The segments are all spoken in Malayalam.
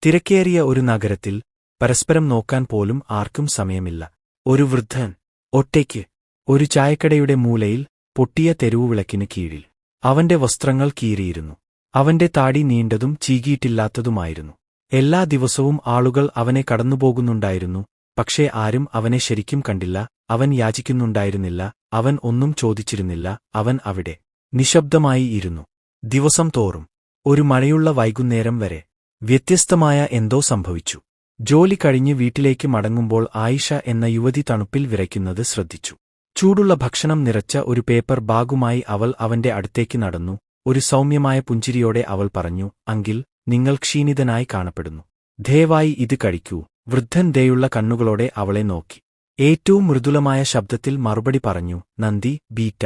തിരക്കേറിയ ഒരു നഗരത്തിൽ പരസ്പരം നോക്കാൻ പോലും ആർക്കും സമയമില്ല. ഒരു വൃദ്ധൻ ഒറ്റയ്ക്ക് ഒരു ചായക്കടയുടെ മൂലയിൽ പൊട്ടിയ തെരുവുവിളക്കിന് കീഴിൽ. അവന്റെ വസ്ത്രങ്ങൾ കീറിയിരുന്നു. അവന്റെ താടി നീണ്ടതും ചീകിയിട്ടില്ലാത്തതുമായിരുന്നു. എല്ലാ ദിവസവും ആളുകൾ അവനെ കടന്നുപോകുന്നുണ്ടായിരുന്നു, പക്ഷേ ആരും അവനെ ശരിക്കും കണ്ടില്ല. അവൻ യാചിക്കുന്നുണ്ടായിരുന്നില്ല, അവൻ ഒന്നും ചോദിച്ചിരുന്നില്ല, അവൻ അവിടെ നിശബ്ദമായി ഇരുന്നു. ദിവസം തോറും ഒരു മഴയുള്ള വൈകുന്നേരം വരെ വ്യത്യസ്തമായ എന്തോ സംഭവിച്ചു. ജോലി കഴിഞ്ഞ് വീട്ടിലേക്ക് മടങ്ങുമ്പോൾ ആയിഷ എന്ന യുവതി തണുപ്പിൽ വിറയ്ക്കുന്നത് ശ്രദ്ധിച്ചു. ചൂടുള്ള ഭക്ഷണം നിറച്ച ഒരു പേപ്പർ ബാഗുമായി അവൾ അവന്റെ അടുത്തേക്ക് നടന്നു. ഒരു സൗമ്യമായ പുഞ്ചിരിയോടെ അവൾ പറഞ്ഞു, അങ്കിൾ, നിങ്ങൾ ക്ഷീണിതനായി കാണപ്പെടുന്നു. ദയവായി ഇത് കഴിക്കൂ. വൃദ്ധൻ ദയുള്ള കണ്ണുകളോടെ അവളെ നോക്കി. ഏറ്റവും മൃദുലമായ ശബ്ദത്തിൽ മറുപടി പറഞ്ഞു, നന്ദി ബീറ്റ,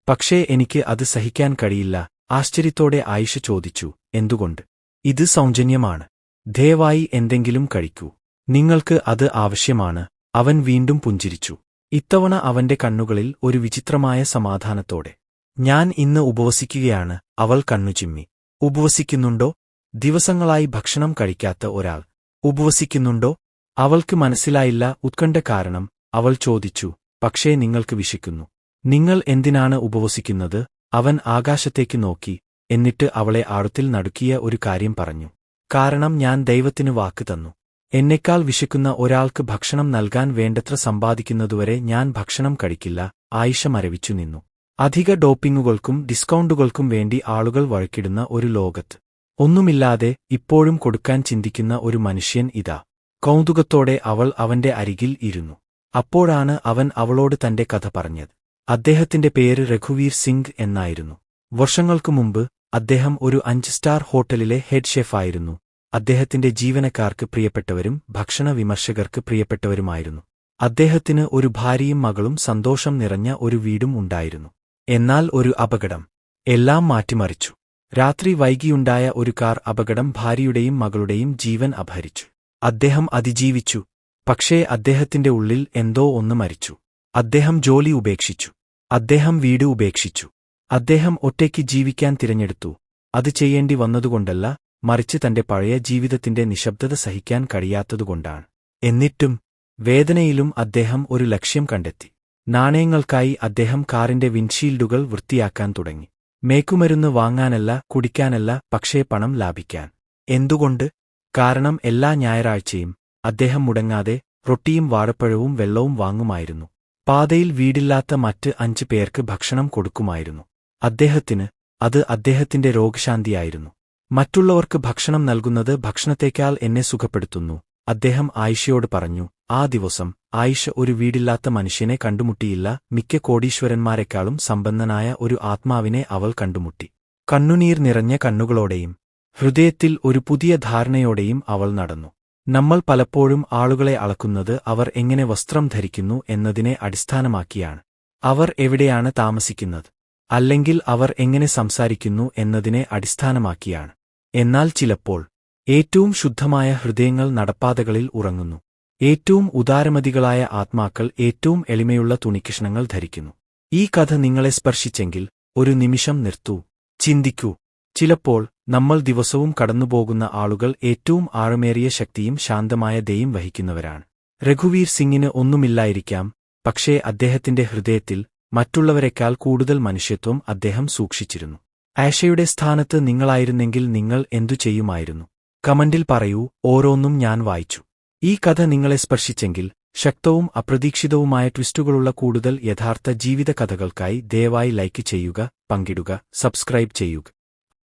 പക്ഷേ എനിക്ക് അത് സഹിക്കാൻ കഴിയില്ല. ആശ്ചര്യത്തോടെ ആയിഷ ചോദിച്ചു, എന്തുകൊണ്ട്? ഇത് സൗജന്യമാണ്. ദയവായി എന്തെങ്കിലും കഴിക്കൂ. നിങ്ങൾക്ക് അത് ആവശ്യമാണ്. അവൻ വീണ്ടും പുഞ്ചിരിച്ചു. ഇത്തവണ അവന്റെ കണ്ണുകളിൽ ഒരു വിചിത്രമായ സമാധാനത്തോടെ. ഞാൻ ഇന്ന് ഉപവസിക്കുകയാണ്. അവൾ കണ്ണുചിമ്മി. ഉപവസിക്കുന്നുണ്ടോ? ദിവസങ്ങളായി ഭക്ഷണം കഴിക്കാത്ത ഒരാൾ ഉപവസിക്കുന്നുണ്ടോ? അവൾക്ക് മനസ്സിലായില്ല ഉത്കണ്ഠ കാരണം. അവൾ ചോദിച്ചു, പക്ഷേ നിങ്ങൾക്ക് വിശക്കുന്നു. നിങ്ങൾ എന്തിനാണ് ഉപവസിക്കുന്നത്? അവൻ ആകാശത്തേക്ക് നോക്കി, എന്നിട്ട് അവളെ ആഴത്തിൽ നടുക്കിയ ഒരു കാര്യം പറഞ്ഞു. കാരണം ഞാൻ ദൈവത്തിന് വാക്ക് തന്നു. എന്നെക്കാൾ വിശക്കുന്ന ഒരാൾക്ക് ഭക്ഷണം നൽകാൻ വേണ്ടത്ര സമ്പാദിക്കുന്നതുവരെ ഞാൻ ഭക്ഷണം കഴിക്കില്ല. ആയിഷ മരവിച്ചു നിന്നു. അധിക ഡോപ്പിംഗുകൾക്കും ഡിസ്കൗണ്ടുകൾക്കും വേണ്ടി ആളുകൾ വഴക്കിടുന്ന ഒരു ലോകത്ത് ഒന്നുമില്ലാതെ ഇപ്പോഴും കൊടുക്കാൻ ചിന്തിക്കുന്ന ഒരു മനുഷ്യൻ ഇതാ. കൗതുകത്തോടെ അവൾ അവന്റെ അരികിൽ ഇരുന്നു. അപ്പോഴാണ് അവൻ അവളോട് തന്റെ കഥ പറഞ്ഞത്. അദ്ദേഹത്തിന്റെ പേര് രഘുവീർ സിംഗ് എന്നായിരുന്നു. വർഷങ്ങൾക്കു മുമ്പ് അദ്ദേഹം ഒരു 5-സ്റ്റാർ ഹോട്ടലിലെ ഹെഡ് ഷെഫായിരുന്നു. അദ്ദേഹത്തിന്റെ ജീവനക്കാർക്ക് പ്രിയപ്പെട്ടവരും ഭക്ഷണ വിമർശകർക്ക് പ്രിയപ്പെട്ടവരുമായിരുന്നു. അദ്ദേഹത്തിന് ഒരു ഭാര്യയും മകളും സന്തോഷം നിറഞ്ഞ ഒരു വീടും ഉണ്ടായിരുന്നു. എന്നാൽ ഒരു അപകടം എല്ലാം മാറ്റിമറിച്ചു. രാത്രി വൈകിയുണ്ടായ ഒരു കാർ അപകടം ഭാര്യയുടെയും മകളുടെയും ജീവൻ അപഹരിച്ചു. അദ്ദേഹം അതിജീവിച്ചു, പക്ഷേ അദ്ദേഹത്തിന്റെ ഉള്ളിൽ എന്തോ ഒന്ന് മരിച്ചു. അദ്ദേഹം ജോലി ഉപേക്ഷിച്ചു. അദ്ദേഹം വീട് ഉപേക്ഷിച്ചു. അദ്ദേഹം ഒറ്റയ്ക്ക് ജീവിക്കാൻ തിരഞ്ഞെടുത്തു. അത് ചെയ്യേണ്ടി വന്നതുകൊണ്ടല്ല, മറിച്ച് തന്റെ പഴയ ജീവിതത്തിന്റെ നിശബ്ദത സഹിക്കാൻ കഴിയാത്തതുകൊണ്ടാണ്. എന്നിട്ടും വേദനയിലും അദ്ദേഹം ഒരു ലക്ഷ്യം കണ്ടെത്തി. നാണയങ്ങൾക്കായി അദ്ദേഹം കാറിന്റെ വിൻഷീൽഡുകൾ വൃത്തിയാക്കാൻ തുടങ്ങി. മേക്കുമരുന്ന് വാങ്ങാനല്ല, കുടിക്കാനല്ല, പക്ഷേ പണം ലാഭിക്കാൻ. എന്തുകൊണ്ട്? കാരണം എല്ലാ ഞായറാഴ്ചയും അദ്ദേഹം മുടങ്ങാതെ റൊട്ടിയും വാഴപ്പഴവും വെള്ളവും വാങ്ങുമായിരുന്നു. പാതയിൽ വീടില്ലാത്ത മറ്റ് 5 പേർക്ക് ഭക്ഷണം കൊടുക്കുമായിരുന്നു. അദ്ദേഹത്തിന് അത് അദ്ദേഹത്തിന്റെ രോഗശാന്തിയായിരുന്നു. മറ്റുള്ളവർക്ക് ഭക്ഷണം നൽകുന്നത് ഭക്ഷണത്തേക്കാൾ എന്നെ സുഖപ്പെടുത്തുന്നു, അദ്ദേഹം ആയിഷയോട് പറഞ്ഞു. ആ ദിവസം ആയിഷ ഒരു വീടില്ലാത്ത മനുഷ്യനെ കണ്ടുമുട്ടിയില്ല, മിക്ക കോടീശ്വരന്മാരെക്കാളും സമ്പന്നനായ ഒരു ആത്മാവിനെ അവൾ കണ്ടുമുട്ടി. കണ്ണുനീർ നിറഞ്ഞ കണ്ണുകളോടെയും ഹൃദയത്തിൽ ഒരു പുതിയ ധാരണയോടെയും അവൾ നടന്നു. നമ്മൾ പലപ്പോഴും ആളുകളെ അളക്കുന്നത് അവർ എങ്ങനെ വസ്ത്രം ധരിക്കുന്നു എന്നതിനെ അടിസ്ഥാനമാക്കിയാണ്. അവർ എവിടെയാണ് താമസിക്കുന്നത്, അല്ലെങ്കിൽ അവർ എങ്ങനെ സംസാരിക്കുന്നു എന്നതിനെ അടിസ്ഥാനമാക്കിയാണ്. എന്നാൽ ചിലപ്പോൾ ഏറ്റവും ശുദ്ധമായ ഹൃദയങ്ങൾ നടപ്പാതകളിൽ ഉറങ്ങുന്നു. ഏറ്റവും ഉദാരമതികളായ ആത്മാക്കൾ ഏറ്റവും എളിമയുള്ള തുണിക്കഷ്ണങ്ങൾ ധരിക്കുന്നു. ഈ കഥ നിങ്ങളെ സ്പർശിച്ചെങ്കിൽ ഒരു നിമിഷം നിർത്തൂ, ചിന്തിക്കൂ. ചിലപ്പോൾ നമ്മൾ ദിവസവും കടന്നുപോകുന്ന ആളുകൾ ഏറ്റവും ആഴമേറിയ ശക്തിയും ശാന്തമായ ദയയും വഹിക്കുന്നവരാണ്. രഘുവീർ സിംഗിന് ഒന്നുമില്ലായിരിക്കാം, പക്ഷേ അദ്ദേഹത്തിന്റെ ഹൃദയത്തിൽ മറ്റുള്ളവരെക്കാൾ കൂടുതൽ മനുഷ്യത്വം അദ്ദേഹം സൂക്ഷിച്ചിരുന്നു. ആയിഷയുടെ സ്ഥാനത്ത് നിങ്ങളായിരുന്നെങ്കിൽ നിങ്ങൾ എന്തു ചെയ്യുമായിരുന്നു? കമന്റിൽ പറയൂ. ഓരോന്നും ഞാൻ വായിച്ചു. ഈ കഥ നിങ്ങളെ സ്പർശിച്ചെങ്കിൽ ശക്തവും അപ്രതീക്ഷിതവുമായ ട്വിസ്റ്റുകളുള്ള കൂടുതൽ യഥാർത്ഥ ജീവിത കഥകൾക്കായി ദയവായി ലൈക്ക് ചെയ്യുക, പങ്കിടുക, സബ്സ്ക്രൈബ് ചെയ്യുക.